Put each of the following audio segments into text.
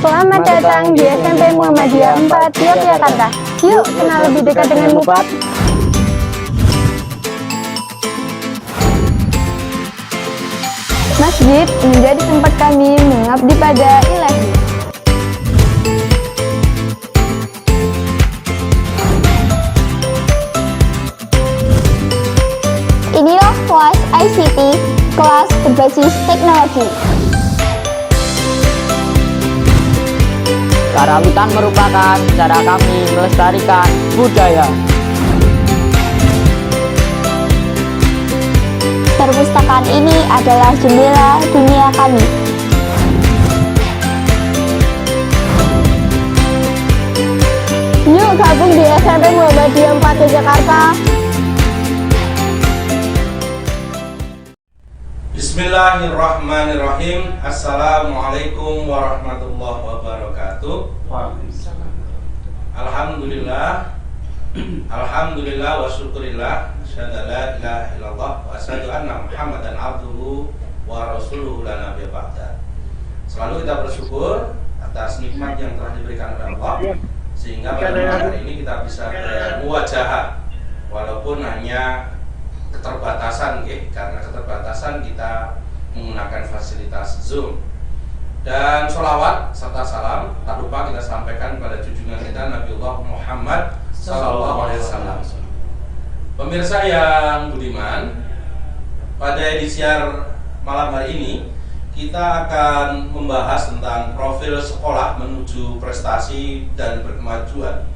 Selamat datang di SMP Muhammadiyah 4 Yogyakarta. Yuk kenal lebih dekat dengan Mupat. Masjid menjadi tempat kami mengabdi pada Ilahi. Inilah kelas ICT, kelas berbasis teknologi. Karawitan merupakan cara kami melestarikan budaya. Perpustakaan ini adalah jendela dunia kami. Yuk gabung di SMP Muhammadiyah 4 Yogyakarta. Bismillahirrahmanirrahim. Assalamualaikum warahmatullahi wabarakatuh. Alhamdulillah wa syukurillah. Asyhadu an la ilaha illallah wa asyhadu anna Muhammadan abduhu wa rasuluhu la nabiyya ba'da. Selalu kita bersyukur atas nikmat yang telah diberikan oleh Allah, sehingga pada malam hari ini kita bisa bermuwajahah walaupun hanya keterbatasan, karena keterbatasan kita menggunakan fasilitas Zoom. Dan sholawat serta salam tak lupa kita sampaikan pada junjungan kita Nabiullah Muhammad SAW. Pemirsa yang budiman, pada edisi malam hari ini kita akan membahas tentang profil sekolah menuju prestasi dan berkemajuan.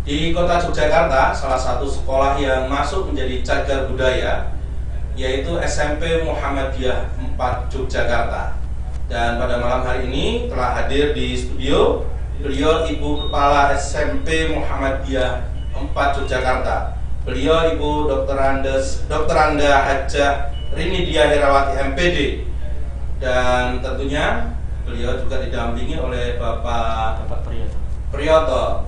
Di kota Yogyakarta, salah satu sekolah yang masuk menjadi cagar budaya yaitu SMP Muhammadiyah 4 Yogyakarta. Dan pada malam hari ini telah hadir di studio beliau Ibu Kepala SMP Muhammadiyah 4 Yogyakarta. Beliau Ibu Dr. Anda Hajah Rinidia Herawati MPD. Dan tentunya beliau juga didampingi oleh Bapak Priyoto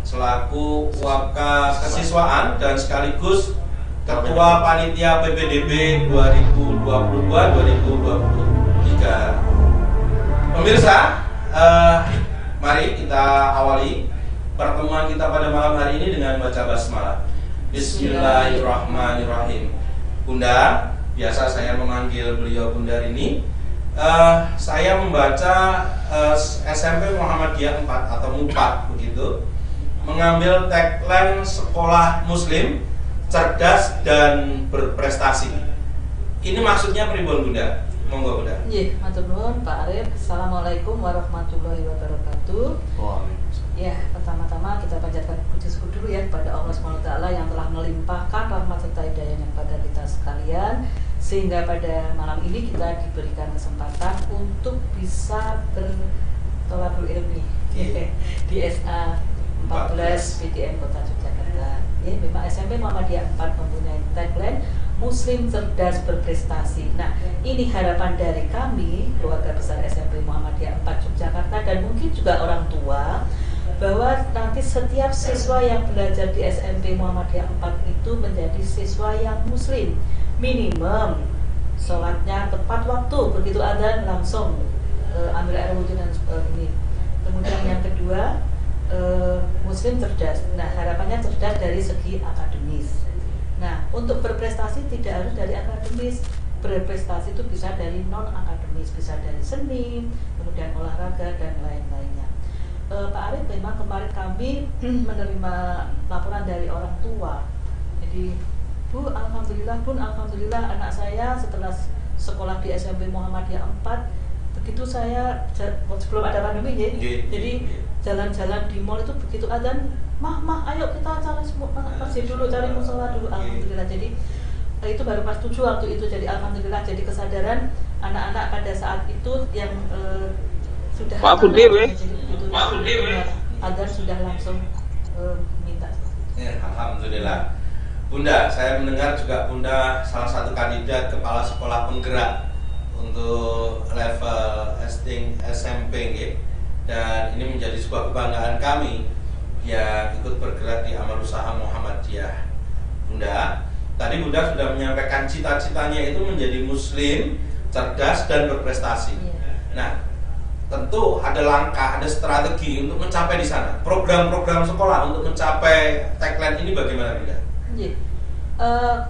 selaku Waka Kesiswaan dan sekaligus Ketua Panitia PPDB 2022-2023. Pemirsa, mari kita awali pertemuan kita pada malam hari ini dengan baca basmalah. Bismillahirrahmanirrahim. Bunda, biasa saya memanggil beliau Bunda ini. Saya membaca SMP Muhammadiyah 4 atau MUPAT begitu, mengambil tagline sekolah muslim, cerdas dan berprestasi. Ini maksudnya pripun Bunda? Monggo Bunda. Nggih, matur nuwun Pak Arif. Assalamualaikum warahmatullahi wabarakatuh. Ya, pertama-tama kita panjatkan puji syukur dulu ya kepada Allah SWT yang telah melimpahkan rahmat serta hidayahnya kepada kita sekalian, sehingga pada malam ini kita diberikan kesempatan untuk bisa bertolabul ilmi di SA 14 PTN Kota Yogyakarta. Ya, memang SMP Muhammadiyah 4 mempunyai tagline Muslim Cerdas Berprestasi. Nah, ini harapan dari kami keluarga besar SMP Muhammadiyah 4 Yogyakarta dan mungkin juga orang tua, bahwa nanti setiap siswa yang belajar di SMP Muhammadiyah 4 itu menjadi siswa yang muslim. Minimum sholatnya tepat waktu, begitu adzan langsung ambil air wudhu dan ini. Kemudian yang kedua, muslim cerdas. Nah, harapannya cerdas dari segi akademis. Nah, untuk berprestasi tidak harus dari akademis. Berprestasi itu bisa dari non akademis, bisa dari seni, kemudian olahraga dan lain-lainnya. Pak Arif, memang kemarin kami menerima laporan dari orang tua. Jadi, Bun, alhamdulillah anak saya setelah sekolah di SMP Muhammadiyah 4, begitu saya sebelum ada pandemi ya, jadi jalan-jalan di mall itu begitu adzan, mah ayo kita cari masjid dulu, cari musola dulu. Alhamdulillah, jadi itu baru pas 7 waktu itu. Jadi alhamdulillah, jadi kesadaran anak-anak pada saat itu yang sudah Pak Budir, agar sudah langsung minta. Ya, alhamdulillah. Bunda, saya mendengar juga Bunda salah satu kandidat kepala sekolah penggerak untuk level SMP, dan ini menjadi sebuah kebanggaan kami yang ikut bergerak di amal usaha Muhammadiyah. Bunda, tadi Bunda sudah menyampaikan cita-citanya itu menjadi muslim, cerdas dan berprestasi. Nah, tentu ada langkah, ada strategi untuk mencapai di sana. Program-program sekolah untuk mencapai tagline ini bagaimana Bunda? Iya.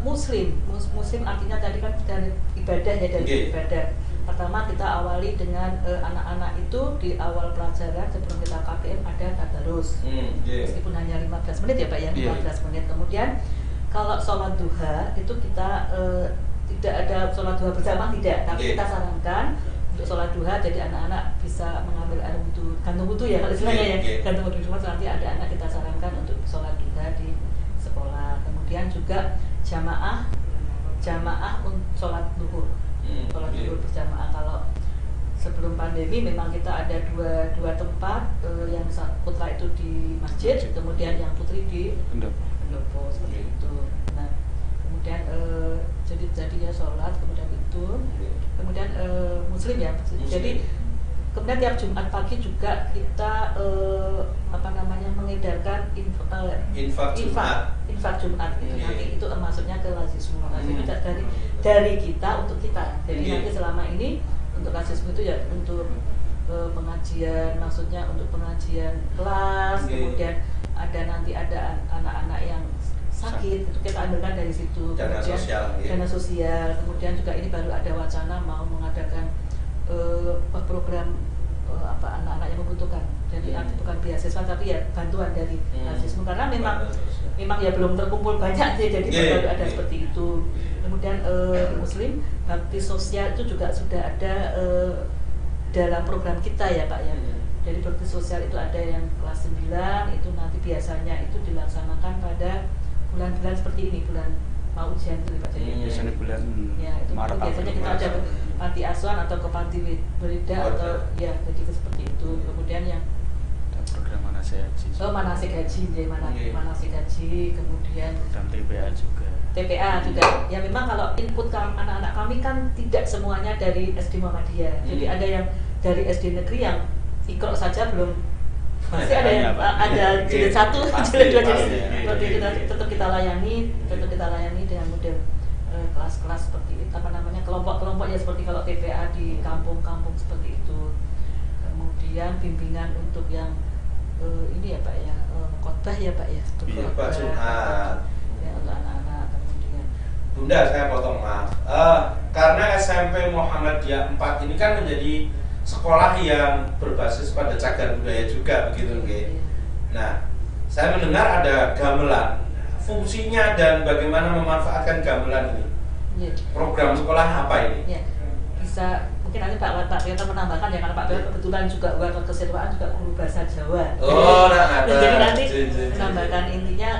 Muslim artinya tadi kan dari ibadah ya, dari ibadah. Pertama kita awali dengan anak-anak itu di awal pelajaran sebelum kita KPM ada tadarus. Meskipun hanya 15 menit ya Pak ya, 15 menit. Kemudian kalau sholat duha itu kita tidak ada sholat duha bersama, tidak, tapi kita sarankan untuk sholat duha, jadi anak-anak bisa mengambil air wudhu, gantung wudhu ya kalau istilahnya ya, gantung wudhu. Cuma nanti ada anak kita sarankan untuk sholat duha di sekolah. Kemudian juga jamaah untuk sholat duhur, sholat duhur berjamaah. Kalau sebelum pandemi memang kita ada dua tempat, yang putra itu di masjid, kemudian yang putri di pendopo seperti itu. Nah, kemudian jadinya sholat, kemudian itu, kemudian Muslim ya. Jadi kemudian tiap Jumat pagi juga kita mengedarkan infak Jumat itu. Nanti itu maksudnya ke lazismu. Itu dari kita untuk kita. Jadi nanti selama ini untuk lazismu itu ya untuk pengajian, maksudnya untuk pengajian kelas, kemudian ada anak-anak yang sakit, itu kita ambilkan dari situ. Dana sosial. Kemudian juga ini baru ada wacana mau mengadakan program anak-anak yang membutuhkan. Jadi bukan beasiswa tapi ya bantuan dari lazismu, karena memang ya belum terkumpul banyak sih, jadi baru ada seperti itu. Kemudian Muslim bakti sosial itu juga sudah ada dalam program kita ya Pak ya. Jadi bakti sosial itu ada yang kelas 9, itu nanti biasanya itu dilaksanakan pada bulan-bulan seperti ini, bulan mau ujian itu Pak. Jadi biasanya bulan ya, itu Maret, biasanya kita ada panti asuhan atau ke panti Berida atau ya jadi seperti itu. Kemudian yang program manasik haji. Manasik haji, manasik haji, kemudian program TPA juga. Ya memang kalau input anak-anak kami kan tidak semuanya dari SD Muhammadiyah. Jadi ada yang dari SD negeri yang Iqra saja belum, masih ada yang ada jilid 1, jilid 2, jadi seperti itu tetap kita layani dengan model kelas-kelas seperti itu, kelompok-kelompok ya, seperti kalau TPA di kampung-kampung seperti itu. Kemudian bimbingan untuk yang ini ya Pak ya, khotbah ya Pak ya, khotbah Jumat ya untuk anak-anak. Kemudian Bunda, saya potong, maaf, karena SMP Muhammadiyah 4 ini kan menjadi sekolah yang berbasis pada cagar budaya juga begitu nggih. Nah, saya mendengar ada gamelan. Fungsinya dan bagaimana memanfaatkan gamelan ini? Program sekolah apa ini? Ya, bisa mungkin nanti Pak Tirta menambahkan ya, karena Pak Tirta kebetulan juga wakil kesiswaan juga guru bahasa Jawa. Jadi nanti menambahkan, intinya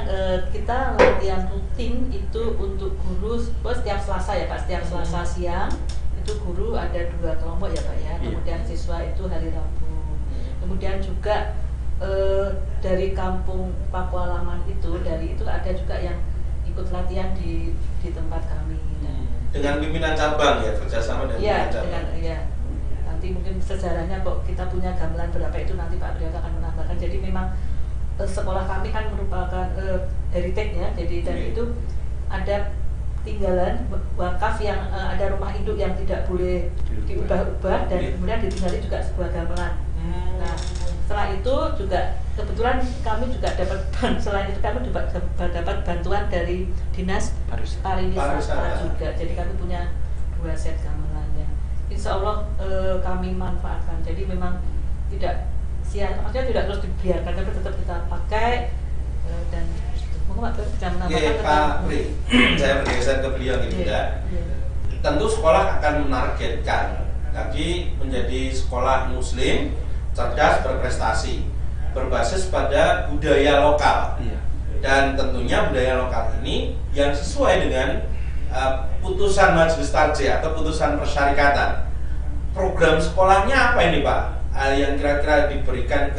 kita latihan rutin itu untuk guru setiap Selasa ya Pak, setiap Selasa siang itu guru ada 2 kelompok ya Pak ya. Kemudian siswa itu hari Rabu. Kemudian juga dari kampung Papua Laman itu, dari itu ada juga yang ikut latihan di tempat kami. Dengan pimpinan cabang ya, kerjasama dengan pimpinan cabang. Nanti mungkin sejarahnya kok kita punya gamelan berapa itu nanti Pak Priyoto akan menambahkan. Jadi memang sekolah kami kan merupakan heritage ya. Jadi dan itu ada tinggalan wakaf yang ada rumah induk yang tidak boleh diubah-ubah, dan kemudian ditinggali juga sebuah gamelan. Nah, setelah itu juga kebetulan kami juga dapat selain itu kami juga dapat bantuan dari Dinas Pariwisata juga. Jadi kami punya 2 set gamelan yang insya Allah kami manfaatkan. Jadi memang tidak artinya tidak terus dibiarkan, tapi tetap kita pakai dan mungkin Pak bisa menambahkan Pak Pri, saya bergeser ke beliau gitu ya. Tentu sekolah akan menargetkan lagi menjadi sekolah Muslim, cerdas, berprestasi, berbasis pada budaya lokal. Dan tentunya budaya lokal ini yang sesuai dengan putusan Majelis Tarjih atau putusan persyarikatan. Program sekolahnya apa ini Pak? Yang kira-kira diberikan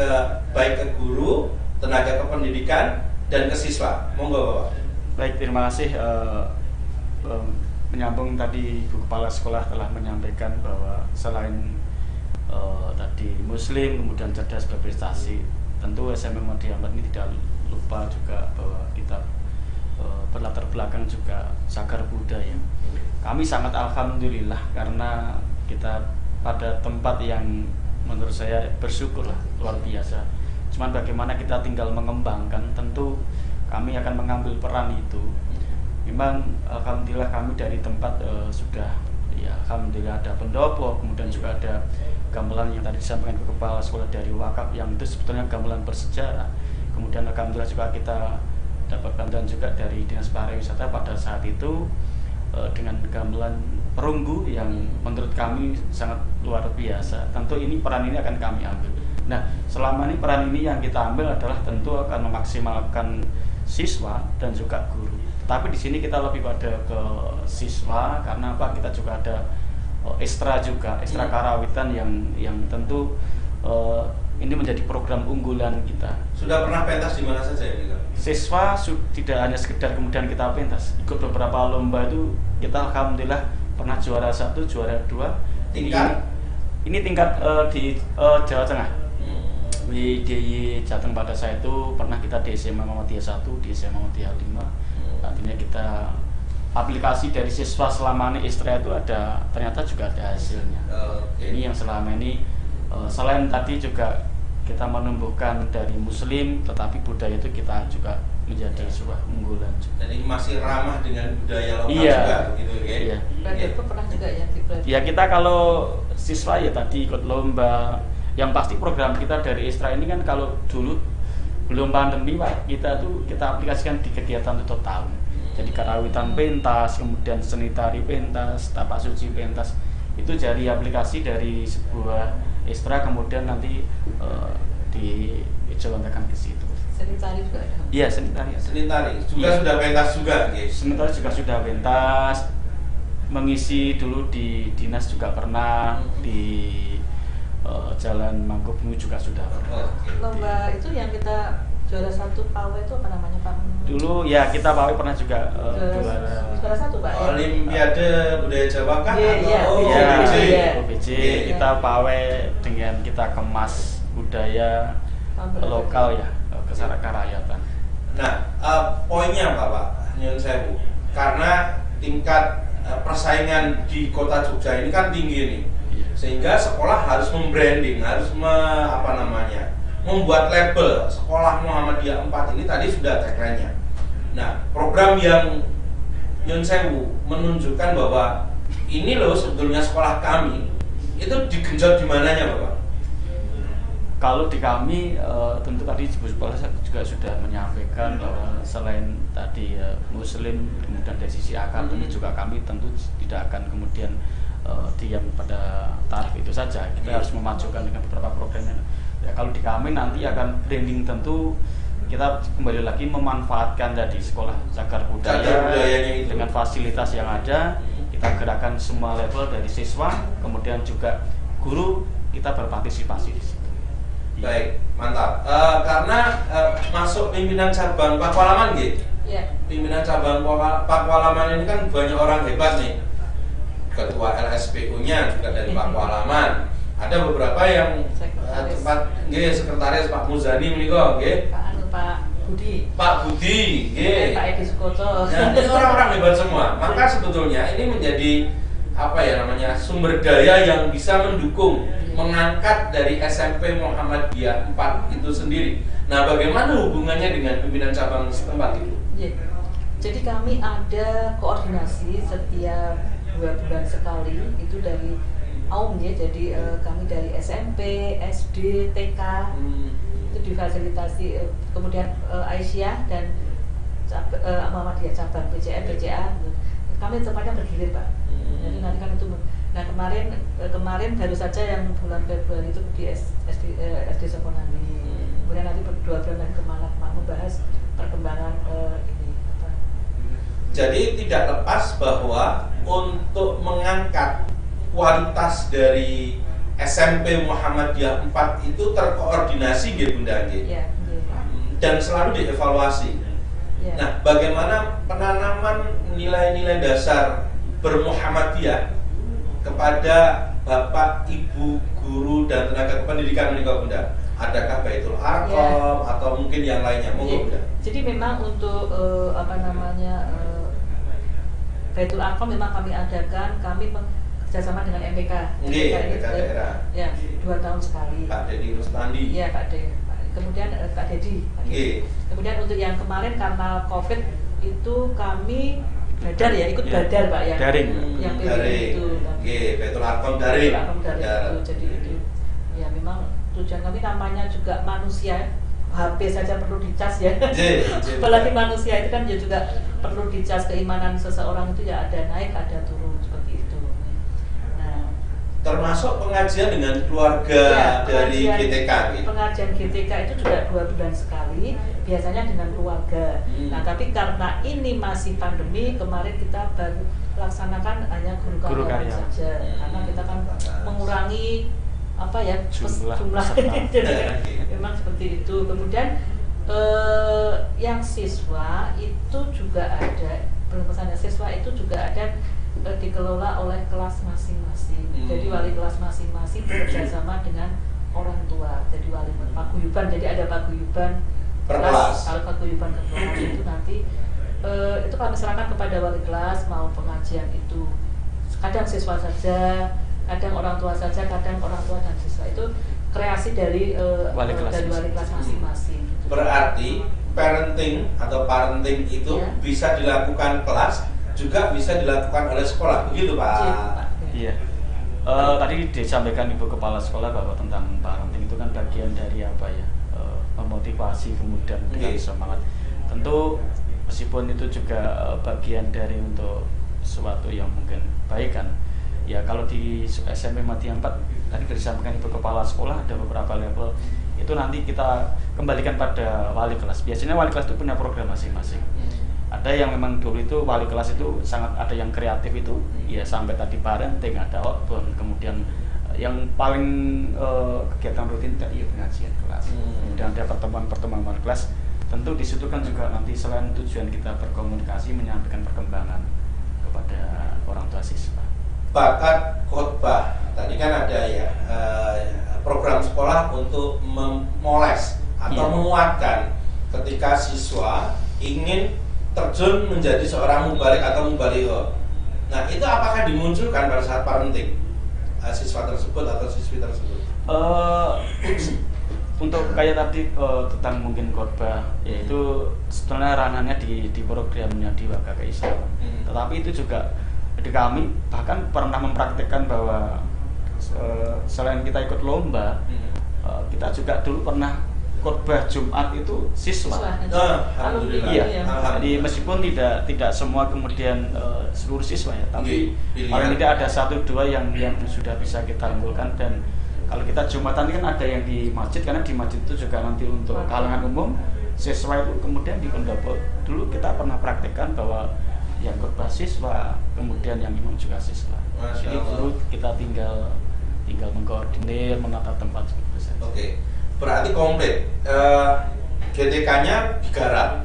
baik ke guru, tenaga kependidikan, dan ke siswa. Monggo Bapak. Baik, terima kasih. Menyambung tadi Ibu Kepala Sekolah telah menyampaikan bahwa selain tadi Muslim, kemudian cerdas, berprestasi, tentu SMP Muhammadiyah 4 ini tidak lupa juga bahwa kita berlatar belakang juga cagar budaya. Kami sangat alhamdulillah karena kita pada tempat yang menurut saya bersyukurlah, luar biasa. Cuman bagaimana kita tinggal mengembangkan, tentu kami akan mengambil peran itu. Memang alhamdulillah kami dari tempat sudah ya alhamdulillah ada pendopo, kemudian juga ada gamelan yang tadi disampaikan ke kepala sekolah dari wakaf yang itu sebetulnya gamelan bersejarah. Kemudian alhamdulillah juga kita dapat bantuan juga dari Dinas Pariwisata pada saat itu dengan gamelan perunggu yang menurut kami sangat luar biasa. Tentu ini peran ini akan kami ambil. Nah, selama ini peran ini yang kita ambil adalah tentu akan memaksimalkan siswa dan juga guru. Tapi di sini kita lebih pada ke siswa karena apa? Kita juga ada ekstra karawitan yang tentu ini menjadi program unggulan kita. Sudah pernah pentas di mana saja ya? Siswa tidak hanya sekedar kemudian kita pentas, ikut beberapa lomba itu kita alhamdulillah pernah juara 1, juara 2. Tingkat? Ini tingkat di Jawa Tengah. Di DIY Jateng pada saya itu pernah kita di SMA Muhammadiyah 1, di SMA Muhammadiyah 5. Artinya kita aplikasi dari siswa selama ini Istra itu ada, ternyata juga ada hasilnya. Ini yang selama ini selain tadi juga kita menumbuhkan dari Muslim, tetapi budaya itu kita juga menjadi sebuah unggulan. Jadi masih ramah dengan budaya lokal juga, gitu ya? Iya. Berarti itu pernah juga ya di Ya kita kalau siswa ya tadi ikut lomba. Yang pasti program kita dari Istra ini kan kalau dulu belum pandemi Pak, kita aplikasikan di kegiatan tutup tahun. Jadi karawitan pentas, kemudian seni tari pentas, tapak suci pentas, itu jadi aplikasi dari sebuah Istra, kemudian nanti dijalankan ke situ. Seni tari juga ada? Iya, seni tari. Seni tari juga ya. Sudah pentas juga, guys. Seni tari juga sudah pentas. Mengisi dulu di dinas juga pernah, di Jalan Mangkubumi juga sudah pernah. Lomba itu yang kita juara 1 PAWE itu apa namanya Pak? Dulu ya kita PAWE pernah juga juara 1 Pak. Olimpiade Budaya Jawa kan? Iya, OBJ. Kita PAWE dengan kita kemas budaya lokal ya, kesarakarakyatan. Nah, poinnya apa Pak Nyun Sewu? Karena tingkat persaingan di kota Jogja ini kan tinggi nih. Sehingga sekolah harus membranding, harus membuat label sekolah Muhammadiyah 4 ini tadi sudah tagline-nya. Nah, program yang Nyun Sewu menunjukkan bahwa ini loh sebetulnya sekolah kami, itu digenjot di mananya Bapak? Kalau di kami tentu tadi Ibu Kepala juga sudah menyampaikan bahwa selain tadi Muslim, kemudian dari sisi akademik juga kami tentu tidak akan kemudian diam pada tarif itu saja. Kita harus memajukan dengan beberapa program. Ya, kalau di kami nanti akan branding, tentu kita kembali lagi memanfaatkan tadi sekolah cagar budaya dengan fasilitas yang ada. Kita gerakan semua level dari siswa, kemudian juga guru, kita berpartisipasi di situ. Baik, mantap. Karena masuk pimpinan cabang Pakualaman gitu. Iya. Pimpinan cabang Pakualaman ini kan banyak orang hebat nih. Ketua LSPU-nya juga dari Pakualaman. Ada beberapa yang tempat sekretaris Pak Muzani menika nggih. Pak Budi. Pak Budi, nggih. Pak Edi Sukoto. Nah, ini orang-orang hebat semua. Maka sebetulnya ini menjadi sumber daya yang bisa mendukung mengangkat dari SMP Muhammadiyah 4 itu sendiri. Nah, bagaimana hubungannya dengan pimpinan cabang setempat itu? Ya. Jadi kami ada koordinasi setiap 2 bulan sekali itu dari AUM ya. Jadi kami dari SMP, SD, TK itu difasilitasi, kemudian Aisyah dan Muhammadiyah cabang PCM, PCA. Kami tempatnya bergilir Pak. Jadi nanti kan itu. Nah kemarin baru saja yang bulan Februari itu di SD Sokonani. Kemudian nanti 2 bulan lagi ke Malang membahas perkembangan ini. Jadi tidak lepas bahwa untuk mengangkat kualitas dari SMP Muhammadiyah 4 itu terkoordinasi gitu Bunda nggih. Iya. Dan selalu dievaluasi. Ya. Nah, bagaimana penanaman nilai-nilai dasar bermuhammadiyah kepada Bapak, Ibu, guru dan tenaga kependidikan menika Bunda? Adakah Baitul Arqam atau mungkin yang lainnya? Monggo Bunda. Jadi memang untuk Baitul Arqam memang kami adakan, kami kerjasama dengan MPK. MPK daerah. Ya, 2 tahun sekali. Pak Dedi Rustandi. Iya, Pak Dedi. Kemudian Kak Dedi. Kemudian untuk yang kemarin karena COVID itu kami badar ya, ikut badar Pak ya. Daring. Yang PBB Daring. itu. Betul Arkom daring. Itu. Jadi itu. Ya memang tujuan kami namanya juga manusia. HP saja perlu dicas ya. Apalagi manusia itu kan dia juga perlu dicas, keimanan seseorang itu ya ada naik ada turun seperti itu. Nah, termasuk pengajian dengan keluarga dari GTK gitu. Pengajian GTK itu juga 2 bulan sekali, biasanya dengan keluarga. Nah, tapi karena ini masih pandemi, kemarin kita baru laksanakan hanya guru karya saja. Karena kita kan mengurangi jumlah jadi memang seperti itu. Kemudian yang siswa itu juga ada, pesannya siswa itu juga ada dikelola oleh kelas masing-masing. Jadi wali kelas masing-masing bekerja sama dengan orang tua. Jadi wali paguyuban, jadi ada paguyuban per kelas. Kalau paguyuban ke kelas itu nanti itu kami serahkan kepada wali kelas mau pengajian itu. Kadang siswa saja, kadang orang tua saja, kadang orang tua dan siswa. Itu kreasi dari wali kelas masing-masing. Berarti parenting itu bisa dilakukan kelas, juga bisa dilakukan oleh sekolah, begitu Pak? Iya. Tadi disampaikan Ibu Kepala Sekolah bahwa tentang parenting itu kan bagian dari memotivasi kemudian dengan semangat. Tentu meskipun itu juga bagian dari untuk sesuatu yang mungkin baik kan. Ya kalau di SMP Muhammadiyah 4 tadi disampaikan Ibu Kepala Sekolah ada beberapa level, itu nanti kita kembalikan pada wali kelas. Biasanya wali kelas itu punya program masing-masing. Ada yang memang dulu itu wali kelas itu sangat ada yang kreatif itu, ya sampai tadi parenting, ada outbound, kemudian yang paling kegiatan rutin tadi pengajian kelas. Dan ada pertemuan wali kelas. Tentu di situ kan juga nanti selain tujuan kita berkomunikasi, menyampaikan perkembangan kepada orang tua siswa. Bakat khotbah tadi kan ada program sekolah untuk memoles atau menguatkan ketika siswa ingin terjun menjadi seorang mubalik atau mubalighah. Nah, itu apakah dimunculkan pada saat parenting siswa tersebut atau siswi tersebut? Untuk kayak tadi tentang mungkin khotbah, yaitu sebenarnya ranahnya di programnya di Wakaf Keislaman. Tetapi itu juga di kami bahkan pernah mempraktikkan bahwa selain kita ikut lomba, kita juga dulu pernah khotbah Jumat itu siswa. Alhamdulillah. Iya. Jadi meskipun tidak semua kemudian seluruh siswa ya, tapi paling tidak ada 1-2 yang sudah bisa kita unggulkan. Dan kalau kita Jumatan kan ada yang di masjid, karena di masjid itu juga nanti untuk kalangan umum, siswa itu kemudian di pendopo. Dulu kita pernah praktekkan bahwa yang khotbah siswa, kemudian yang imam juga siswa. Jadi dulu kita tinggal mengkoordinir, menata tempat seperti itu. Oke. Berarti komplit. GTK-nya digarap,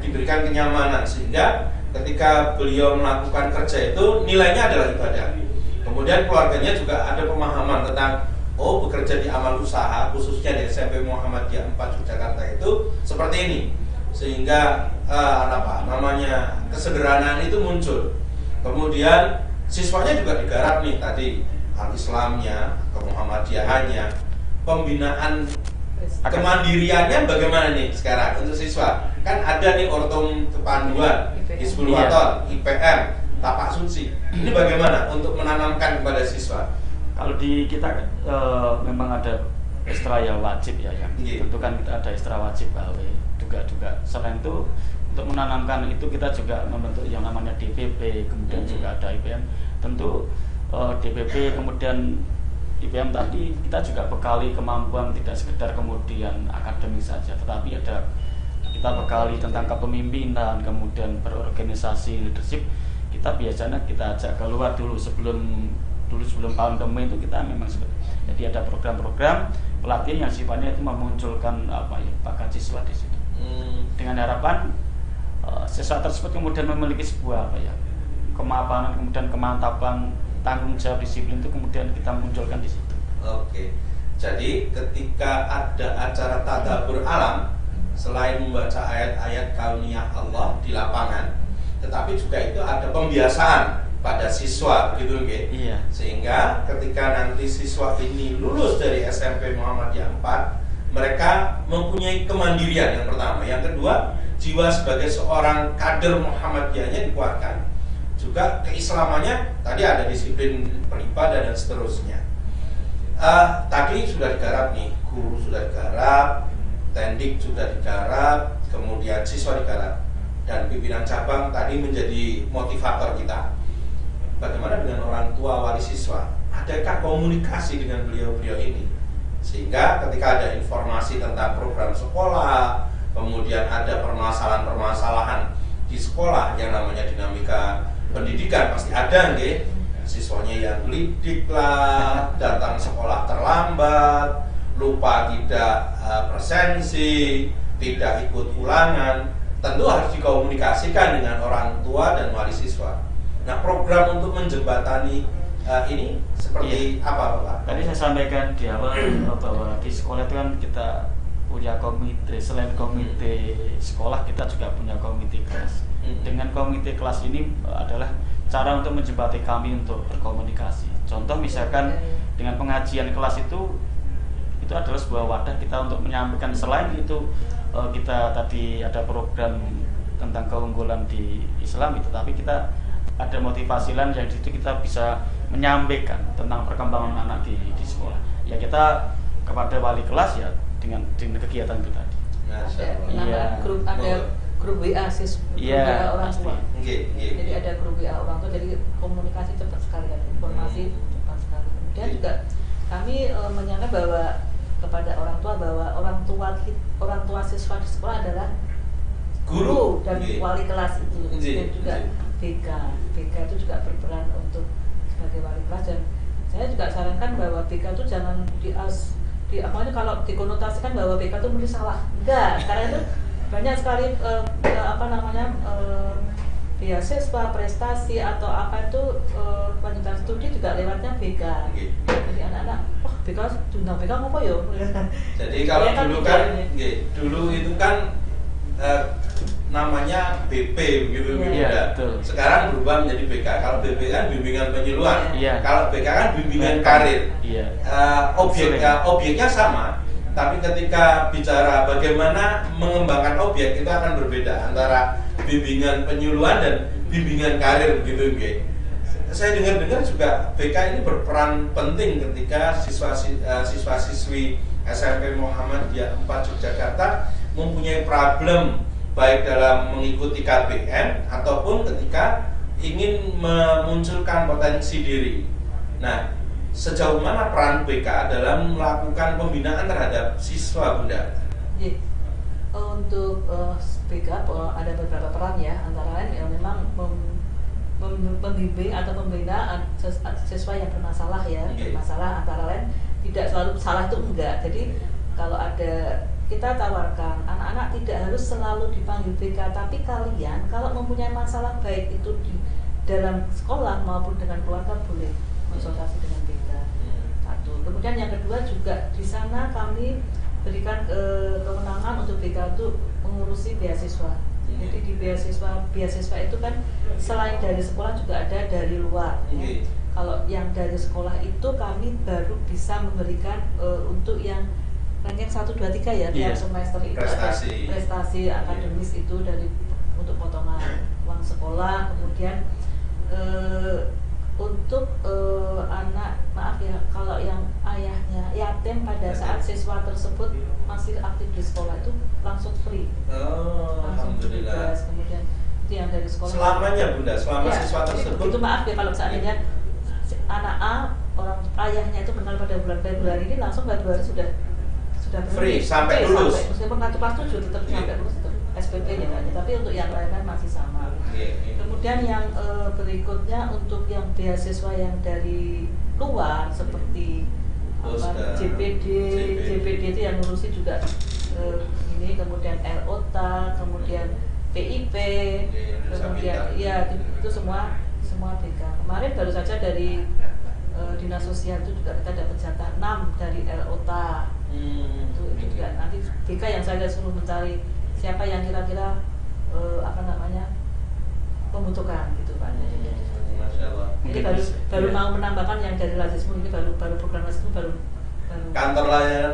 diberikan kenyamanan sehingga ketika beliau melakukan kerja itu nilainya adalah ibadah. Kemudian keluarganya juga ada pemahaman tentang bekerja di amal usaha, khususnya di SMP Muhammadiyah 4 Yogyakarta itu seperti ini, sehingga kesederhanaan itu muncul. Kemudian siswanya juga digarap nih tadi al-Islamnya, kemuhammadiyahannya, pembinaan kemandiriannya bagaimana nih sekarang untuk siswa? Kan ada nih ortom kepanduan, Hizbul Waton, IPM, Tapak Suci. Ini bagaimana untuk menanamkan kepada siswa? Kalau di kita memang ada ekstra yang wajib ya, yang tentu kan kita ada ekstra wajib juga. Selain itu untuk menanamkan itu kita juga membentuk yang namanya DPP, kemudian juga ada IPM. Tentu DPP kemudian IPM tadi kita juga bekali kemampuan tidak sekedar kemudian akademik saja, tetapi ada kita bekali tentang kepemimpinan, kemudian berorganisasi, leadership. Kita biasanya kita ajak keluar dulu sebelum pandemi itu kita memang jadi ada program-program pelatihan yang sifatnya itu memunculkan bakat siswa di situ. Dengan harapan siswa tersebut kemudian memiliki sebuah kemapanan, kemudian kemantapan, tanggung jawab, disiplin itu kemudian kita munculkan di situ. Oke. Jadi ketika ada acara tadabbur alam, selain membaca ayat-ayat kauniyah Allah di lapangan, tetapi juga itu ada pembiasaan pada siswa begitu nggih. Iya. Sehingga ketika nanti siswa ini lulus dari SMP Muhammadiyah 4, mereka mempunyai kemandirian yang pertama. Yang kedua, jiwa sebagai seorang kader Muhammadiyahnya dikuatkan. Juga keislamannya tadi ada disiplin beribadah dan seterusnya. Tadi sudah digarap nih, guru sudah digarap, tendik sudah digarap, kemudian siswa digarap, dan pimpinan cabang tadi menjadi motivator kita. Bagaimana dengan orang tua wali siswa? Adakah komunikasi dengan beliau-beliau ini? Sehingga ketika ada informasi tentang program sekolah, kemudian ada permasalahan-permasalahan di sekolah yang namanya dinamika pendidikan pasti ada nggih. Siswanya yang lidik lah, datang sekolah terlambat, lupa tidak presensi, tidak ikut ulangan, tentu harus dikomunikasikan dengan orang tua dan wali siswa. Nah, program untuk menjembatani ini seperti apa, Pak? Tadi saya sampaikan di awal bahwa di sekolah itu kan kita punya komite, selain komite sekolah kita juga punya komite kelas. Dengan komite kelas ini adalah cara untuk menjembatani kami untuk berkomunikasi. Contoh misalkan dengan pengajian kelas itu adalah sebuah wadah kita untuk menyampaikan. Selain itu kita tadi ada program tentang keunggulan di Islam itu, tapi kita ada motivasi lain yang itu kita bisa menyampaikan tentang perkembangan anak di sekolah. Ya kita kepada wali kelas ya dengan kegiatan itu tadi. Ada grup, ada grup WA siswa, iya, orang tua. Jadi ada grup WA orang tua, jadi komunikasi cepat sekali kan, informasi cepat sekali. Kemudian juga kami menyangka bahwa kepada orang tua bahwa orang tua siswa di sekolah adalah guru dan wali kelas itu. Dan juga BK itu juga berperan untuk sebagai wali kelas, dan saya juga sarankan bahwa BK itu jangan kalau dikonotasikan bahwa BK itu mesti salah. Enggak, karena itu banyak sekali beasiswa, prestasi atau apa itu lanjutan studi juga lewatnya BK. Jadi anak-anak, wah BK diundang BK apa ya? Jadi kalau ya, dulu kan, dulu itu kan namanya BP begitu ya. Sekarang berubah menjadi BK. Kalau BP kan bimbingan penyuluhan. Kalau BK kan bimbingan karir. Objeknya sama, tapi ketika bicara bagaimana mengembangkan objek itu akan berbeda antara bimbingan penyuluhan dan bimbingan karir begitu nggih. Saya dengar juga BK ini berperan penting ketika siswa-siswi SMP Muhammadiyah 4 Yogyakarta mempunyai problem baik dalam mengikuti KBM ataupun ketika ingin memunculkan potensi diri. Nah, sejauh mana peran BK dalam melakukan pembinaan terhadap siswa, Bunda? Untuk BK ada beberapa peran ya, antara lain yang memang membimbing atau membina siswa yang bermasalah ya, bermasalah antara lain tidak selalu salah itu enggak. Jadi kalau ada kita tawarkan anak-anak tidak harus selalu dipanggil BK, tapi kalian kalau mempunyai masalah baik itu di dalam sekolah maupun dengan keluarga boleh konsultasi dengan BK. Satu. Kemudian yang kedua juga di sana kami berikan kewenangan untuk BK untuk mengurusi beasiswa. Jadi di beasiswa itu kan selain dari sekolah juga ada dari luar. Ya. Kalau yang dari sekolah itu kami baru bisa memberikan untuk yang ranking 1, 2, 3 ya, tiap semester itu prestasi. Ada prestasi akademis itu dari untuk potongan uang sekolah. Kemudian untuk anak, maaf ya, kalau yang ayahnya yatim pada saat siswa tersebut masih aktif di sekolah itu langsung free. Langsung Alhamdulillah. bebas. Kemudian itu yang dari sekolah. Selamanya, Bunda, selama ya, siswa tersebut. Itu maaf ya kalau seandainya anak A, orang ayahnya itu meninggal pada bulan Februari ini, langsung Februari sudah free sampai lulus. Meskipun kartu kelas 7 tetap sampai lulus tetap SPP-nya kan, tapi untuk yang lain masih sama. Kemudian yang berikutnya untuk yang beasiswa yang dari luar seperti JPD itu yang ngurusi juga ini, kemudian LOTA, kemudian PIP, kemudian ya itu semua BK. Kemarin baru saja dari Dinas Sosial itu juga kita dapat jatah 6 dari LOTA. Itu juga nanti BK yang saya suruh mencari siapa yang kira-kira membutuhkan gitu Pak. Ini Mungkin baru bisa. baru Iya. mau menambahkan yang dari Lazismu ini baru program Lazismu baru Kantor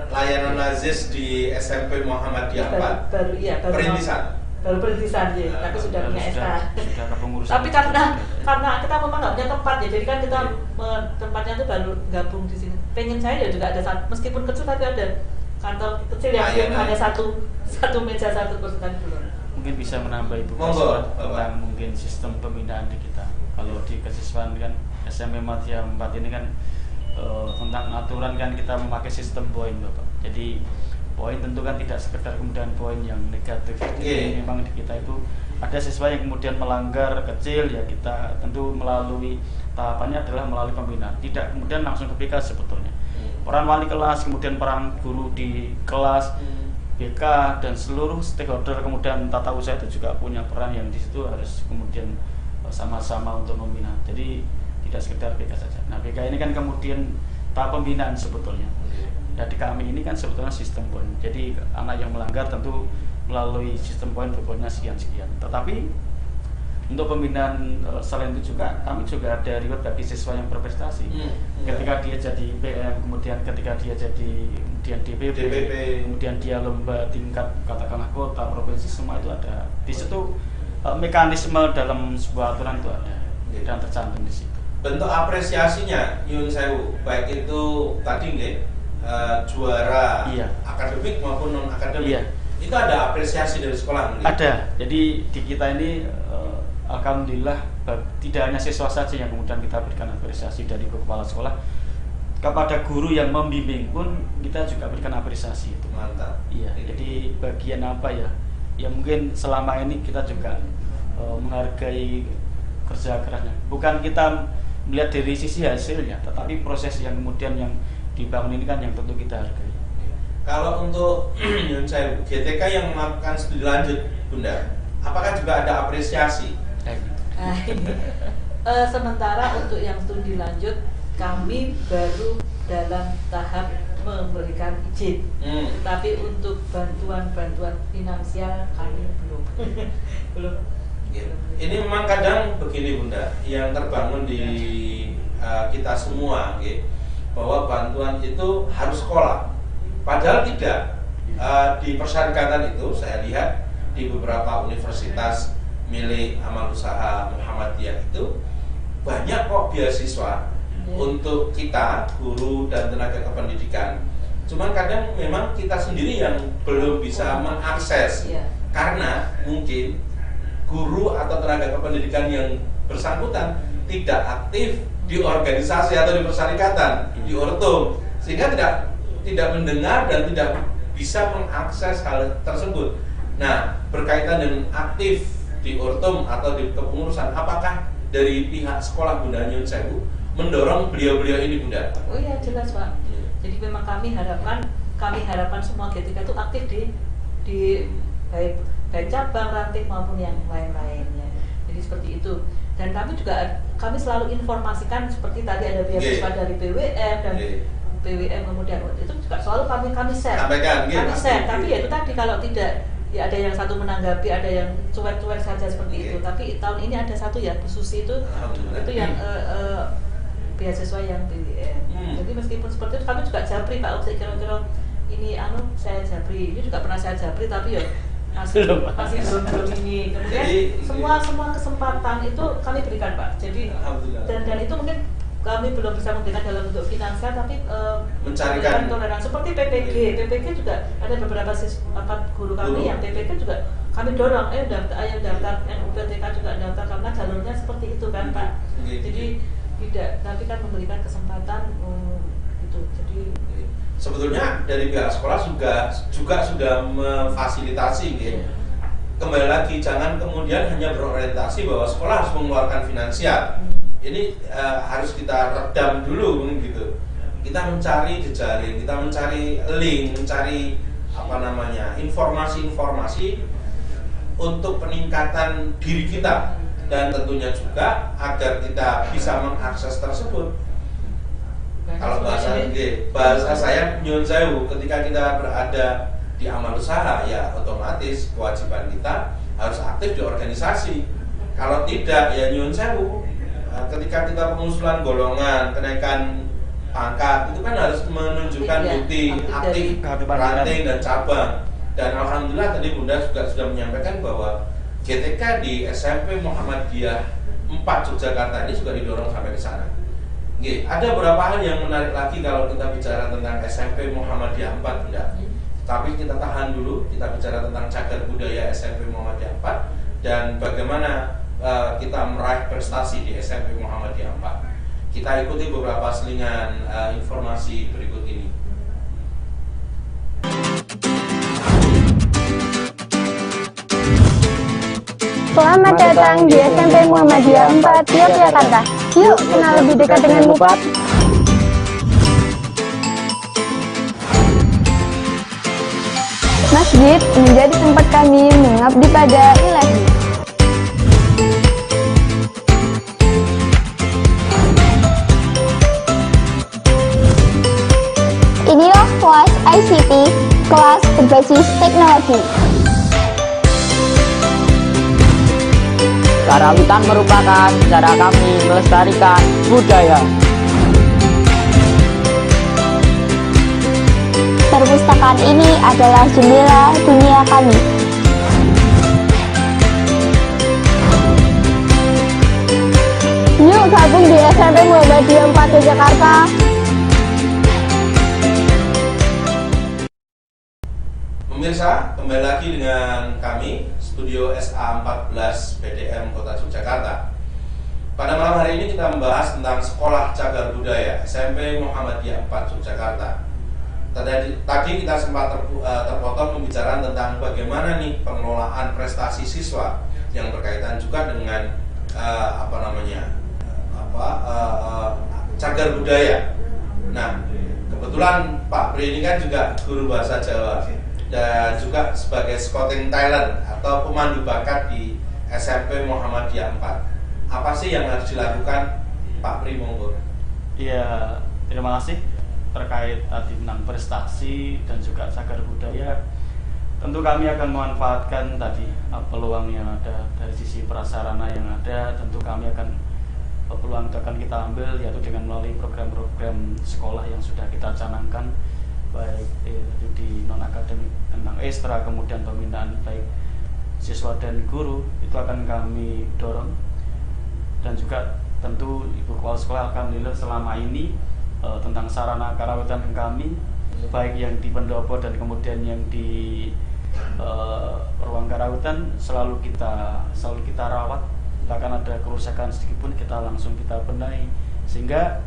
layanan Lazis di SMP Muhammadiyah 4. baru Perintisan. baru perintisan ya, tapi sudah punya SK. Sudah kepengurusan. Tapi karena kita memang nggak punya tempat ya, jadi kan kita tempatnya tuh baru gabung di sini. Pengen saya ya juga ada meskipun kecil tapi ada kantor kecil yang hanya satu meja satu kursi kan belum. Mungkin bisa menambah Ibu Monggo, Kasman Bapak. tentang mungkin sistem pembinaan di kita. Kalau di kesiswaan kan SMP Muhammadiyah 4 ini kan tentang aturan kan kita memakai sistem poin Bapak. Jadi poin tentu kan tidak sekedar kemudian poin yang negatif. Jadi memang di kita itu ada siswa yang kemudian melanggar kecil ya kita tentu melalui tahapannya adalah melalui pembinaan. Tidak kemudian langsung ke BK sebetulnya. Peran wali kelas, kemudian peran guru di kelas, BK dan seluruh stakeholder kemudian tata usaha itu juga punya peran yang di situ harus kemudian sama-sama untuk membina. Jadi tidak sekedar BK saja. Nah BK ini kan kemudian tahap pembinaan sebetulnya. Ya di kami ini kan sebetulnya sistem poin. Jadi anak yang melanggar tentu melalui sistem poin berpoinnya sekian-sekian. Tetapi untuk pembinaan selain itu juga kami juga ada reward bagi siswa yang berprestasi. Ketika dia jadi PM, kemudian ketika dia jadi kemudian DPP, kemudian dia lomba tingkat katakanlah kota, provinsi, semua itu ada. Di situ mekanisme dalam sebuah aturan itu ada dan tercantum di situ. Bentuk apresiasinya Yun Sewu, baik itu tadi nggih juara Iya. akademik maupun non akademik. Iya. Itu ada apresiasi dari sekolah nggih? Ada. Jadi di kita ini alhamdulillah tidak hanya siswa saja yang kemudian kita berikan apresiasi dari kepala sekolah, kepada guru yang membimbing pun kita juga berikan apresiasi itu. Mantap. Iya. Jadi bagian apa ya? Ya mungkin selama ini kita juga menghargai kerja kerasnya. Bukan kita melihat dari sisi hasilnya, tetapi proses yang kemudian yang dibangun ini kan yang tentu kita hargai. Kalau untuk Yun Sewu, GTK yang melakukan studi lanjut, Bunda, apakah juga ada apresiasi? Nah, ini. Sementara untuk yang studi lanjut kami baru dalam tahap memberikan izin, tapi untuk bantuan finansial kami belum. Ini memang kadang begini Bunda, yang terbangun di kita semua, bahwa bantuan itu harus sekolah. Padahal tidak. Di persyarikatan itu saya lihat di beberapa universitas milik amal usaha Muhammadiyah itu banyak kok beasiswa untuk kita guru dan tenaga kependidikan. Cuman kadang memang kita sendiri yang belum bisa mengakses karena mungkin guru atau tenaga kependidikan yang bersangkutan tidak aktif di organisasi atau di persyarikatan, di ortum, sehingga tidak mendengar dan tidak bisa mengakses hal tersebut. Nah, berkaitan dengan aktif di ortum atau di kepengurusan, apakah dari pihak sekolah Bunda Yun Sewu mendorong beliau-beliau ini Bunda? Oh iya jelas Pak. Jadi memang kami harapkan semua GTK itu aktif di baik cabang, ranting maupun yang lain-lainnya. Jadi seperti itu. Dan kami selalu informasikan seperti tadi ada beasiswa dari BWM dan BWM kemudian itu juga selalu kami share. Sampaikan, kami share. Tapi ya itu tadi kalau tidak ya ada yang satu menanggapi, ada yang cuek-cuek saja seperti itu. Tapi tahun ini ada satu ya Bu Susi itu yang beasiswa yang BWM. Jadi meskipun seperti itu kami juga japri Pak. Saya kira-kira ini saya japri, ini juga pernah saya japri tapi ya masih belum ini. Kemudian Jadi, semua kesempatan itu kami berikan Pak. Jadi dan itu mungkin kami belum bisa memberikan dalam bentuk finansial tapi mencarikan toleransi seperti PPG juga ada beberapa guru kami yang PPG juga kami dorong ayo daftar UPTK juga daftar karena jalurnya seperti itu kan Pak. Jadi tidak, tapi kan memberikan kesempatan gitu. Jadi sebetulnya dari pihak sekolah juga sudah memfasilitasi Kembali lagi, jangan kemudian hanya berorientasi bahwa sekolah harus mengeluarkan finansial. Ini harus kita redam dulu gitu. Kita mencari jejaring, kita mencari link, mencari informasi-informasi untuk peningkatan diri kita dan tentunya juga agar kita bisa mengakses tersebut. Kalau bahasa saya Nyun Sewu, ketika kita berada di amal usaha ya otomatis kewajiban kita harus aktif di organisasi. Kalau tidak ya Nyun Sewu, ketika kita pengusulan golongan, kenaikan pangkat, itu kan harus menunjukkan bukti aktif, ranting dan cabang. Dan alhamdulillah tadi Bunda juga sudah menyampaikan bahwa GTK di SMP Muhammadiyah 4 Yogyakarta ini juga didorong sampai ke sana. Ada beberapa hal yang menarik lagi kalau kita bicara tentang SMP Muhammadiyah 4, Bunda. Tapi kita tahan dulu, kita bicara tentang cagar budaya SMP Muhammadiyah 4 dan bagaimana kita meraih prestasi di SMP Muhammadiyah 4. Kita ikuti beberapa selingan informasi berikut ini. Selamat datang di SMP Muhammadiyah 4 Yogyakarta. Yuk kenal lebih dekat dengan MUPAD. Masjid menjadi tempat kami mengabdi pada Ilahi. Inilah kelas ICT, kelas berbasis teknologi. Karawitan merupakan cara kami melestarikan budaya. Perpustakaan ini adalah jendela dunia kami. Yuk gabung di SMP Muhammadiyah 4 Yogyakarta. Pemirsa, kembali lagi dengan kami Studio SA14 PDM Kota Yogyakarta. Pada malam hari ini kita membahas tentang Sekolah Cagar Budaya SMP Muhammadiyah 4 Yogyakarta. Tadi kita sempat terpotong pembicaraan tentang bagaimana nih pengelolaan prestasi siswa yang berkaitan juga dengan cagar budaya. Nah, kebetulan Pak Pri ini kan juga guru bahasa Jawa dan juga sebagai scouting talent atau pemandu bakat di SMP Muhammadiyah 4. Apa sih yang harus dilakukan, Pak Pri, monggo? Iya, terima kasih. Terkait tadi tentang prestasi dan juga cagar budaya, tentu kami akan memanfaatkan tadi peluang yang ada dari sisi prasarana yang ada. Tentu kami akan peluang itu akan kita ambil, yaitu dengan melalui program-program sekolah yang sudah kita canangkan, baik itu di non akademik tentang ekstra, kemudian pembinaan baik siswa dan guru itu akan kami dorong. Dan juga tentu Ibu Kepala Sekolah alhamdulillah selama ini tentang sarana karawitan kami, baik yang di pendopo dan kemudian yang di ruang karawitan selalu kita rawat. Bahkan ada kerusakan sedikit pun kita langsung kita benahi, sehingga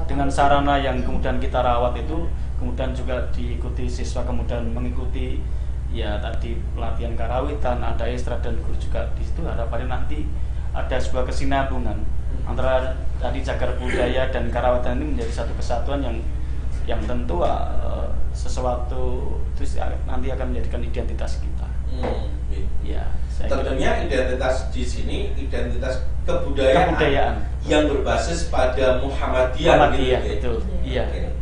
dengan sarana yang kemudian kita rawat itu kemudian juga diikuti siswa, kemudian mengikuti ya tadi pelatihan karawitan, ada ekstra dan guru juga di situ. Harapannya nanti ada sebuah kesinambungan antara tadi cagar budaya dan karawitan ini menjadi satu kesatuan yang tentu sesuatu itu nanti akan menjadikan identitas kita. Ya, tentunya identitas di sini identitas kebudayaan yang berbasis pada Muhammadiyah gitu. Iya.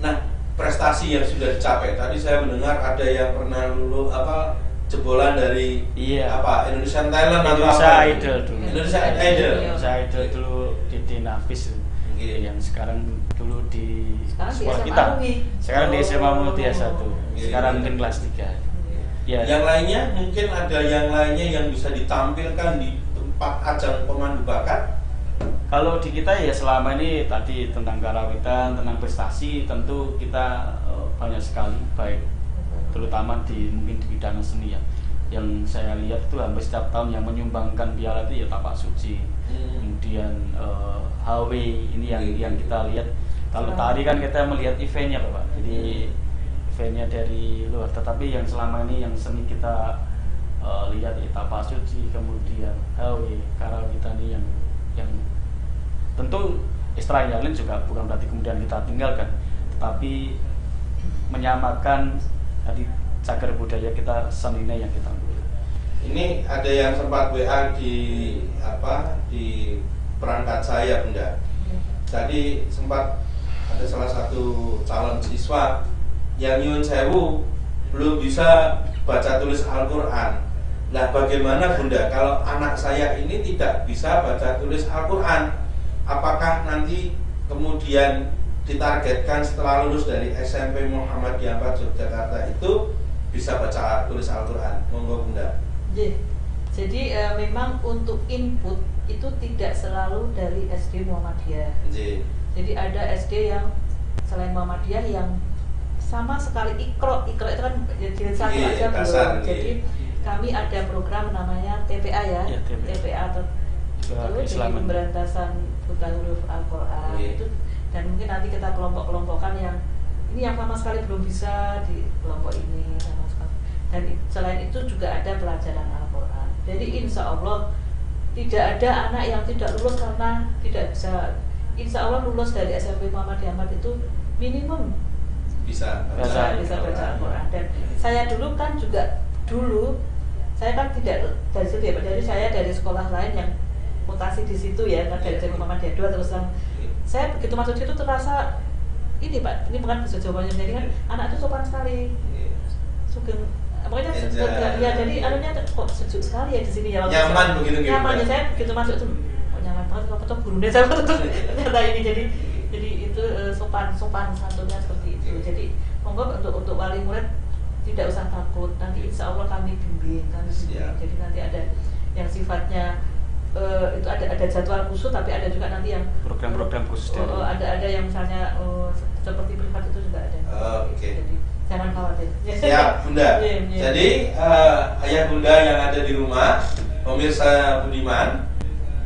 Nah, prestasi yang sudah dicapai. Tadi saya mendengar ada yang pernah lulus jebolan dari Indonesian Talent atau Indonesia Idol dulu di Nafis yang sekarang dulu di sekolah kita. Sekarang di SMA Mutia 1. Sekarang mungkin kelas 3. Ya. Yang lainnya mungkin ada yang lainnya yang bisa ditampilkan di tempat ajang pemandu bakat. Kalau di kita ya selama ini tadi tentang karawitan, tentang prestasi tentu kita banyak sekali, baik terutama mungkin di bidang seni ya. Yang saya lihat itu hampir setiap tahun yang menyumbangkan piala itu ya Tapak Suci. Kemudian HW ini yang kita lihat. Kalau tari kan kita melihat eventnya Bapak. Jadi eventnya dari luar, tetapi yang selama ini yang seni kita lihat ya Tapak Suci, kemudian HW, karawitan ini yang tentu ekstra yang lain juga bukan berarti kemudian kita tinggalkan, tetapi menyamakan tadi cagar budaya kita, seninya yang kita ambil. Ini ada yang sempat WA di perangkat saya, Bunda. Tadi sempat ada salah satu calon siswa yang nyuwun sewu belum bisa baca tulis Al-Quran, Nah, bagaimana Bunda kalau anak saya ini tidak bisa baca tulis Al-Quran? Apakah nanti kemudian ditargetkan setelah lulus dari SMP Muhammadiyah 4 Yogyakarta itu bisa baca tulis Al-Quran? Monggo Bunda. Jadi memang untuk input itu tidak selalu dari SD Muhammadiyah. Jadi ada SD yang selain Muhammadiyah yang sama sekali Iqra itu kan jilid 1 aja belum. Jadi kami ada program namanya TPA ya, TPA atau jadi pemberantasan buta huruf Al-Quran itu, dan mungkin nanti kita kelompok-kelompokkan yang ini yang sama sekali belum bisa di kelompok ini sama sekali. Dan selain itu juga ada pelajaran Al-Quran. Jadi insya Allah tidak ada anak yang tidak lulus karena tidak bisa. Insya Allah lulus dari SMP Muhammadiyah itu minimum bisa baca Al-Quran. Dan saya dulu kan juga saya kan tidak dari situ ya Pak. Jadi saya dari sekolah lain yang mutasi di situ ya, kan dari SMP Muhammadiyah 2 terus saya begitu masuk situ terasa ini Pak, ini bukan bahasa Jawanya, jadi kan anak itu sopan sekali, sugeng, pokoknya ya, jadi anunya kok sejuk sekali ya di sini ya. Nyaman begitu gitu. Nyaman ya, saya begitu masuk itu kok nyaman banget, kok betul gurunya saya betul ternyata ini jadi itu sopan santunnya seperti itu. Jadi monggo untuk wali murid tidak usah takut, nanti insya Allah kami bimbing. Jadi nanti ada yang sifatnya itu ada jadwal khusus, tapi ada juga nanti yang program-program khusus ada yang misalnya seperti privat itu juga ada. Jadi jangan khawatir. Siap Bunda. Jadi ayah bunda yang ada di rumah, pemirsa budiman,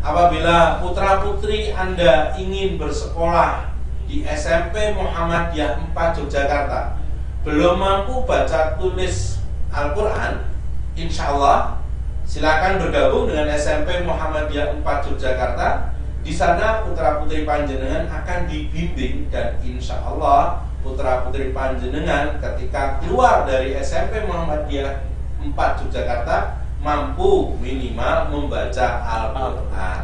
apabila putra putri Anda ingin bersekolah di SMP Muhammadiyah 4 Yogyakarta, belum mampu baca tulis Al-Quran, insya Allah silakan bergabung dengan SMP Muhammadiyah 4 Yogyakarta. Di sana putra putri panjenengan akan dibimbing, dan insya Allah putra putri panjenengan ketika keluar dari SMP Muhammadiyah 4 Yogyakarta mampu minimal membaca Al-Quran.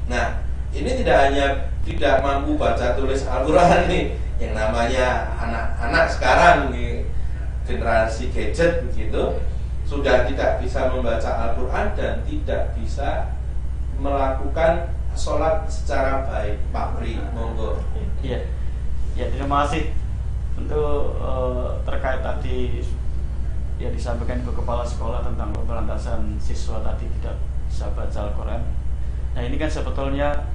Nah, ini tidak hanya tidak mampu baca tulis Al-Quran nih, yang namanya anak-anak sekarang nih, generasi gadget begitu, sudah tidak bisa membaca Al-Quran dan tidak bisa melakukan sholat secara baik. Pak Pri, monggo. Iya, ya terima kasih. Untuk terkait tadi yang disampaikan ke kepala sekolah tentang pemberantasan siswa tadi tidak bisa baca Al-Quran. Nah ini kan sebetulnya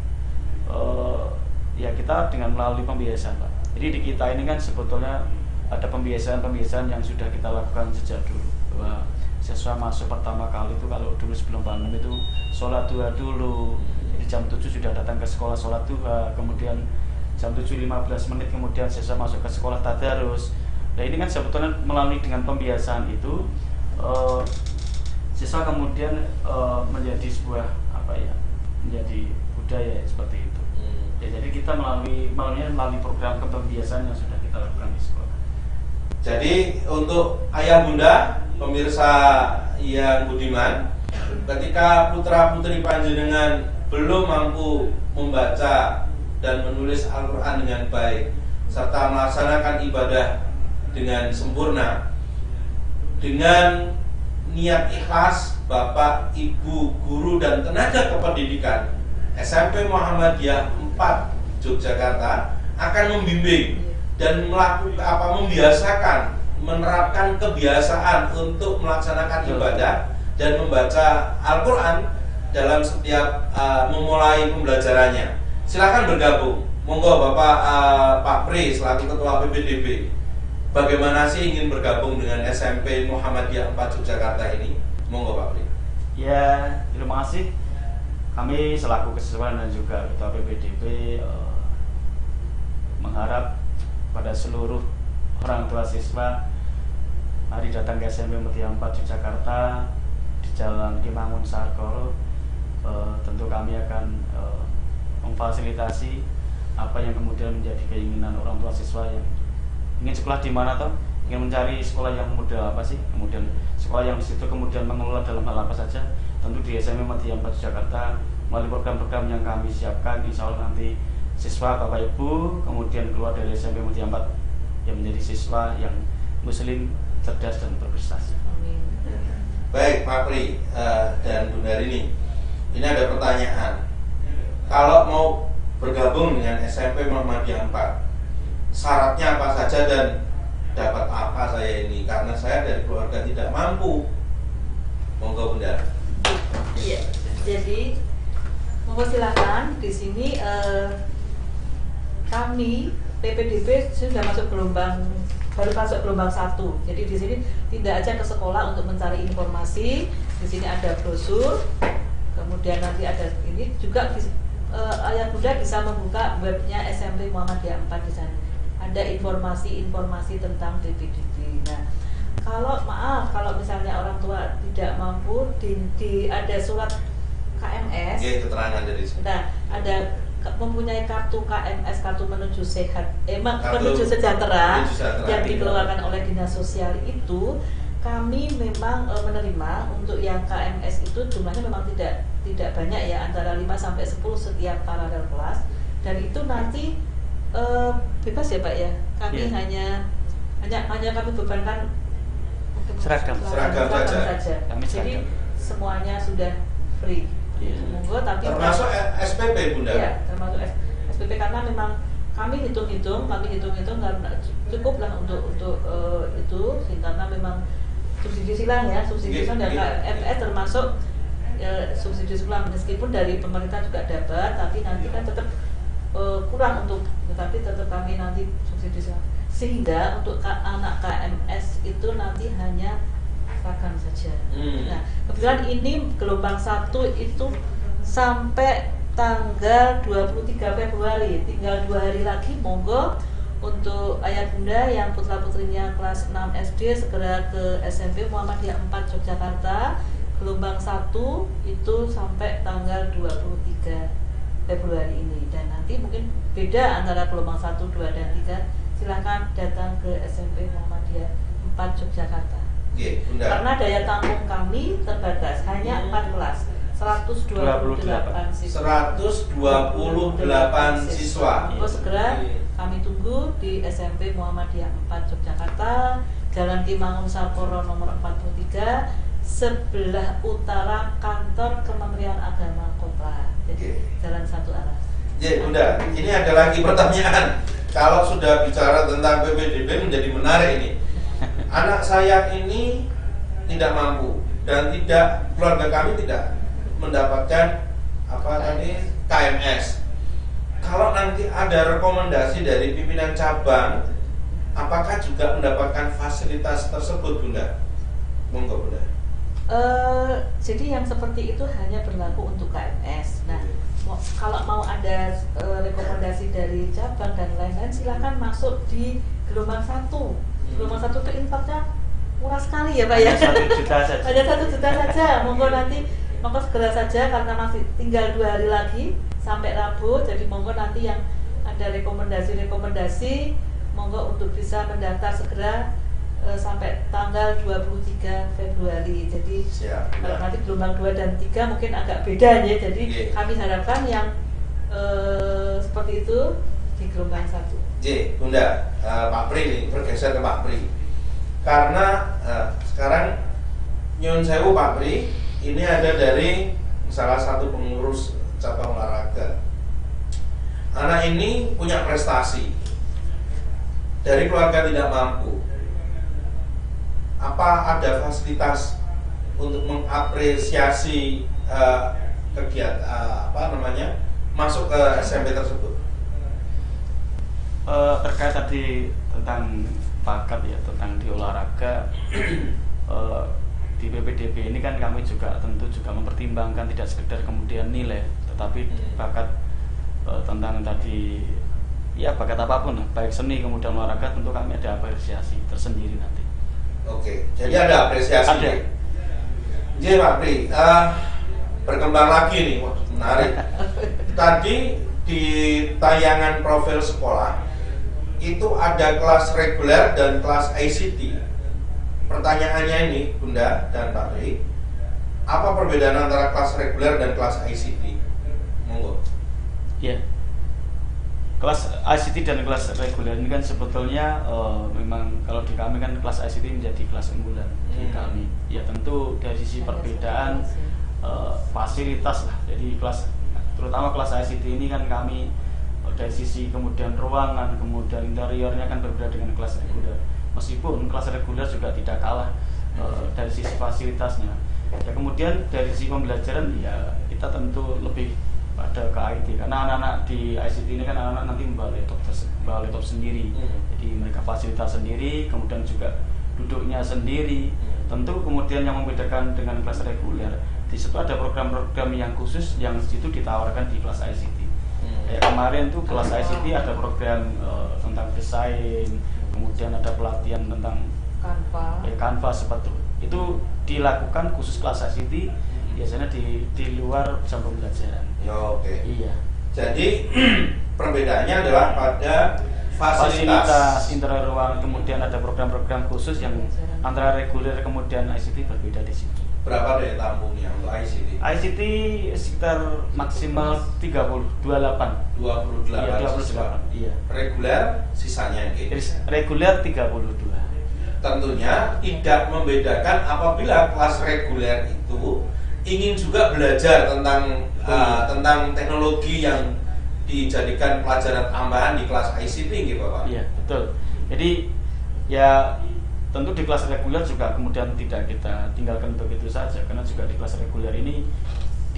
ya kita dengan melalui pembiasaan Pak. Jadi di kita ini kan sebetulnya ada pembiasaan yang sudah kita lakukan sejak dulu, bahwa siswa masuk pertama kali itu kalau dulu sebelum pandemi itu sholat duha dulu. Jadi jam 7 sudah datang ke sekolah sholat duha, kemudian jam 7.15 kemudian siswa masuk ke sekolah tadarus. Nah ini kan sebetulnya melalui dengan pembiasaan itu siswa kemudian menjadi sebuah menjadi budaya seperti itu. Ya, jadi kita melalui program kepembiasaan yang sudah kita lakukan di sekolah. Jadi untuk ayah bunda, pemirsa yang budiman, ketika putra putri panjenengan belum mampu membaca dan menulis Al-Quran dengan baik serta melaksanakan ibadah dengan sempurna, dengan niat ikhlas, Bapak, Ibu, guru dan tenaga kependidikan SMP Muhammadiyah 4 Yogyakarta akan membimbing dan membiasakan, menerapkan kebiasaan untuk melaksanakan ibadah dan membaca Al-Quran dalam setiap memulai pembelajarannya. Silakan bergabung. Monggo Bapak Pak Pri selaku Ketua PPDB, bagaimana sih ingin bergabung dengan SMP Muhammadiyah 4 Yogyakarta ini? Monggo Pak Pri. Ya, terima kasih. Kami selaku kesesuaian dan juga Ketua PPDB mengharap pada seluruh orang tua siswa mari datang ke SMP Muhammadiyah 4 Yogyakarta di Jalan Kimangun Sarkoro. Tentu kami akan memfasilitasi apa yang kemudian menjadi keinginan orang tua siswa yang ingin sekolah di mana toh, ingin mencari sekolah yang model apa sih, kemudian sekolah yang di situ kemudian mengelola dalam hal apa saja. Tentu di SMP Muhammadiyah 4 Jakarta melalui program-program yang kami siapkan, insya Allah nanti siswa Bapak Ibu kemudian keluar dari SMP Muhammadiyah 4 yang menjadi siswa yang muslim, cerdas dan berprestasi. Amin. Baik Pak Pri dan Bunda Rini, ini ada pertanyaan. Kalau mau bergabung dengan SMP Muhammadiyah 4, syaratnya apa saja dan dapat apa saya ini? Karena saya dari keluarga tidak mampu. Monggo Bunda. Iya, jadi monggo silakan. Di sini kami PPDB sudah baru masuk gelombang 1. Jadi di sini tidak aja ke sekolah untuk mencari informasi. Di sini ada brosur, kemudian nanti ada ini juga ayah bunda bisa membuka webnya SMP Muhammadiyah 4 di sana. Ada informasi-informasi tentang PPDB. Nah, kalau misalnya orang tua tidak mampu, ada surat KMS. Oke, keterangan dari sini. Nah, ada mempunyai kartu KMS, kartu menuju sehat, menuju Menuju sejahtera sejahtera, yang iya. dikeluarkan oleh dinas sosial itu, kami memang menerima untuk yang KMS itu jumlahnya memang tidak banyak ya, antara 5 sampai 10 setiap paralel kelas, dan itu nanti bebas ya Pak ya. Kami Iya. hanya kami bebankan Seragam saja. Kami Jadi seragam. semuanya sudah free. Iya. Monggo, tapi Termasuk SPP Bunda. iya, termasuk SPP, karena memang kami hitung-hitung karena cukup lah untuk itu, karena memang subsidi silang ya, subsidi silang dan KMS termasuk subsidi silang, meskipun dari pemerintah juga dapat, tapi nanti kan tetap kurang tetapi tetap kami nanti subsidi silang, sehingga untuk anak KMS itu nanti hanya seragam saja. Nah, kebetulan ini gelombang 1 itu sampai tanggal 23 Februari, tinggal 2 hari lagi. Monggo untuk ayah bunda yang putra putrinya kelas 6 SD segera ke SMP Muhammadiyah 4 Yogyakarta. Gelombang 1 itu sampai tanggal 23 Februari ini, dan nanti mungkin beda antara gelombang 1, 2, dan 3. Silakan datang ke SMP Muhammadiyah 4 Yogyakarta. Bunda. Karena daya tampung kami terbatas, hanya 4 kelas, 128 siswa. 128 siswa. Monggo segera kami tunggu di SMP Muhammadiyah 4 Yogyakarta, Jalan Ki Mangunkusumo nomor 43, sebelah utara kantor Kementerian Agama Kota. Jadi jalan satu arah. Ya Bunda, ini ada lagi pertanyaan. Kalau sudah bicara tentang PPDB menjadi menarik ini. Anak saya ini tidak mampu dan keluarga kami tidak mendapatkan KMS. Kalau nanti ada rekomendasi dari pimpinan cabang, apakah juga mendapatkan fasilitas tersebut Bunda? Monggo Bunda. Jadi yang seperti itu hanya berlaku untuk KMS. Nah, kalau mau ada rekomendasi dari cabang dan lain-lain, silakan masuk di gelombang 1. Gelombang 1 itu impaknya murah sekali ya Pak ya. 1 juta saja. Hanya 1 juta saja. Monggo segera saja, karena masih tinggal 2 hari lagi sampai Rabu. Jadi monggo nanti yang ada rekomendasi, monggo untuk bisa mendaftar segera sampai tanggal 23 Februari. Jadi kalau nanti gelombang 2 dan 3 mungkin agak beda ya. Jadi kami harapkan yang seperti itu di gelombang 1. Bunda, Pak Pri nih, bergeser ke Pak Pri. Karena sekarang nyun sewu Pak Pri, ini ada dari salah satu pengurus cabang olahraga. Anak ini punya prestasi dari keluarga tidak mampu. Apa ada fasilitas untuk mengapresiasi kegiatan masuk ke SMP tersebut? Terkait tadi tentang bakat ya, tentang di olahraga, di PPDB ini kan kami juga tentu juga mempertimbangkan tidak sekedar kemudian nilai, tetapi bakat tentang tadi ya bakat apapun, baik seni kemudian olahraga, tentu kami ada apresiasi tersendiri nanti. Oke, jadi ada apresiasi. Ada. Jadi Pak Pri, berkembang lagi nih, wah menarik. Tadi di tayangan profil sekolah itu ada kelas reguler dan kelas ICT. Pertanyaannya ini Bunda dan Pak Pri, apa perbedaan antara kelas reguler dan kelas ICT? Monggo. Ya. kelas ICT dan kelas reguler ini kan sebetulnya memang kalau di kami kan kelas ICT menjadi kelas unggulan di kami. Ya tentu dari sisi perbedaan fasilitas lah. Jadi terutama kelas ICT ini kan kami dari sisi kemudian ruangan, kemudian interiornya kan berbeda dengan kelas reguler. Meskipun kelas reguler juga tidak kalah dari sisi fasilitasnya. Ya kemudian dari sisi pembelajaran ya kita tentu lebih pada ke IT karena anak-anak di ICT ini kan anak-anak nanti membawa laptop sendiri. Jadi mereka fasilitas sendiri, kemudian juga duduknya sendiri. Tentu kemudian yang membedakan dengan kelas reguler, di situ ada program-program yang khusus yang situ ditawarkan di kelas ICT. Kayak kemarin tuh kelas ICT ada program tentang desain, kemudian ada pelatihan tentang Canva seperti itu dilakukan khusus kelas ICT, biasanya di luar jam pembelajaran. Ya, oke. Iya. Jadi perbedaannya adalah pada fasilitas interior ruangan, kemudian ada program-program khusus yang antara reguler kemudian ICT berbeda di situ. Berapa daya tampungnya untuk ICT? ICT sekitar maksimal 28. 28. Iya. Reguler sisanya gitu. Reguler 32. Tentunya tidak membedakan apabila kelas reguler itu ingin juga belajar tentang teknologi yang dijadikan pelajaran tambahan di kelas ICT gitu Pak. Iya, betul. Jadi ya tentu di kelas reguler juga kemudian tidak kita tinggalkan begitu saja, karena juga di kelas reguler ini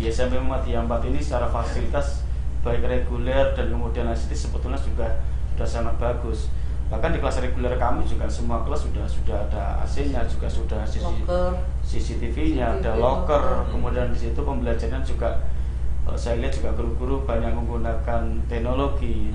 di SMP Muhammadiyah 4 ini secara fasilitas baik reguler dan kemudian ICT sebetulnya sudah sangat bagus. Bahkan di kelas reguler kami juga semua kelas sudah ada AC-nya, juga sudah CCTV-nya, ada locker. Kemudian di situ pembelajaran juga saya lihat juga guru-guru banyak menggunakan teknologi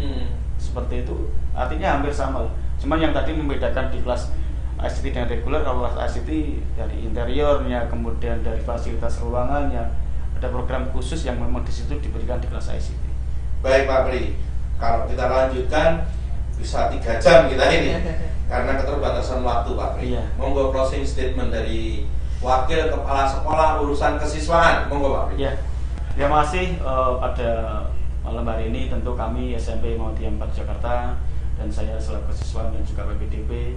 seperti itu. Artinya hampir sama. Cuman yang tadi membedakan di kelas ICT dan reguler, kalau kelas ICT dari interiornya, kemudian dari fasilitas ruangannya, ada program khusus yang memang di situ diberikan di kelas ICT. Baik Pak Pri, kalau kita lanjutkan bisa 3 jam kita ini karena keterbatasan waktu Pak Pri. Iya. Monggo closing statement dari Wakil Kepala Sekolah Urusan Kesiswaan. Monggo Pak Pri. Ya, terima kasih pada malam hari ini tentu kami SMP Muhammadiyah 4 Jakarta dan saya selaku kesiswaan dan juga PPDB,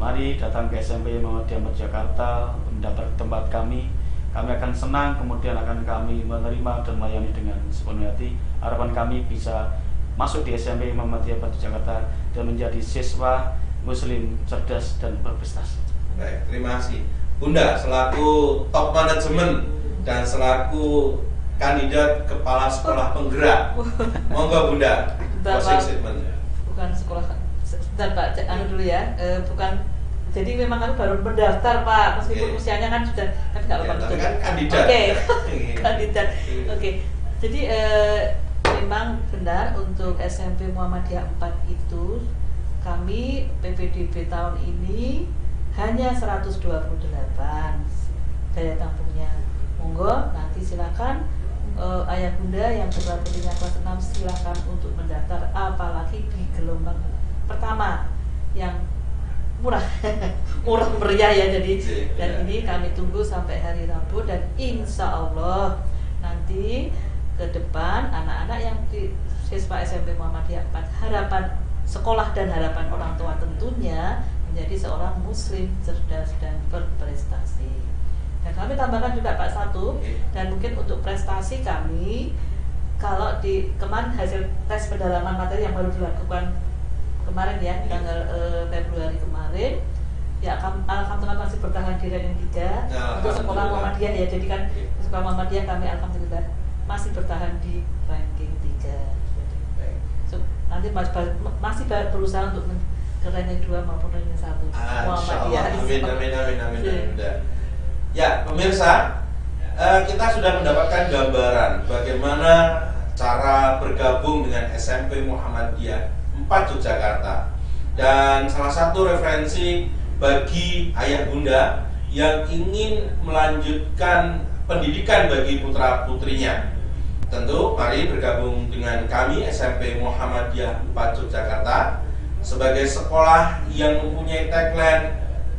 mari datang ke SMP Muhammadiyah 4 Jakarta mendapat tempat kami. Kami akan senang, kemudian akan kami menerima dan melayani dengan sepenuh hati. Harapan kami bisa masuk di SMP Muhammadiyah 4 Jakarta dan menjadi siswa Muslim cerdas dan berprestasi. Baik, terima kasih. Bunda selaku top manajemen dan selaku kandidat kepala sekolah penggerak. Monggo Bunda. Closing statement. Bukan sekolah, sebentar Pak, dulu ya. Bukan, jadi memang kami baru mendaftar Pak, meskipun usianya kan sudah, tapi nggak apa-apa. Tapi kan kandidat. Oke. Kandidat. Oke. Jadi memang benar untuk SMP Muhammadiyah 4 itu kami PPDB tahun ini hanya 128 daya tampungnya. Monggo nanti silakan ayah bunda yang putra putrinya kelas 6 silakan untuk mendaftar, apalagi di gelombang pertama yang murah murah meriah ya. Jadi dan ini kami tunggu sampai hari Rabu dan insya Allah nanti ke depan anak-anak yang di siswa SMP Muhammadiyah 4 harapan sekolah dan harapan orang tua tentunya menjadi seorang muslim cerdas dan berprestasi. Dan kami tambahkan juga Pak satu, dan mungkin untuk prestasi kami kalau di kemarin hasil tes pendalaman materi yang baru dilakukan kemarin ya tanggal Februari kemarin ya, alhamdulillah masih bertahan di ranking 3 untuk sekolah Muhammadiyah ya. Jadi kan sekolah Muhammadiyah kami alhamdulillah masih bertahan di ranking 3. So, nanti masih berusaha untuk ke ranking 2 maupun ranking 1 Muhammadiyah. Amin. Ya pemirsa, kita sudah mendapatkan gambaran bagaimana cara bergabung dengan SMP Muhammadiyah 4 Yogyakarta, dan salah satu referensi bagi ayah bunda yang ingin melanjutkan pendidikan bagi putra putrinya. Tentu mari bergabung dengan kami SMP Muhammadiyah 4 Yogyakarta sebagai sekolah yang mempunyai tagline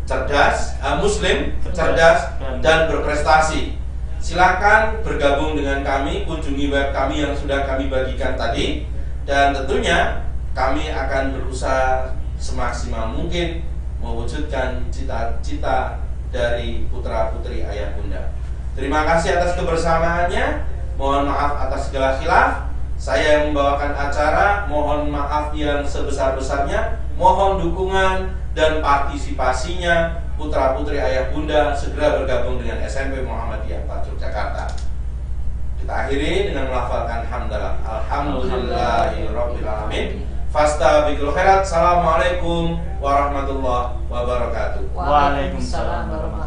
cerdas, muslim, cerdas dan berprestasi. Silakan bergabung dengan kami, kunjungi web kami yang sudah kami bagikan tadi, Dan tentunya kami akan berusaha semaksimal mungkin mewujudkan cita-cita dari putra-putri ayah bunda. Terima kasih atas kebersamaannya. Mohon maaf atas segala khilaf. Saya yang membawakan acara, mohon maaf yang sebesar-besarnya. Mohon dukungan dan partisipasinya putra-putri ayah bunda segera bergabung dengan SMP Muhammadiyah Pacul Jakarta. Kita akhiri dengan melafalkan hamdalah. Alhamdulillahirabbil alamin. Fastabiqul khairat. Assalamualaikum warahmatullahi wabarakatuh. Waalaikumsalam warahmatullahi wabarakatuh.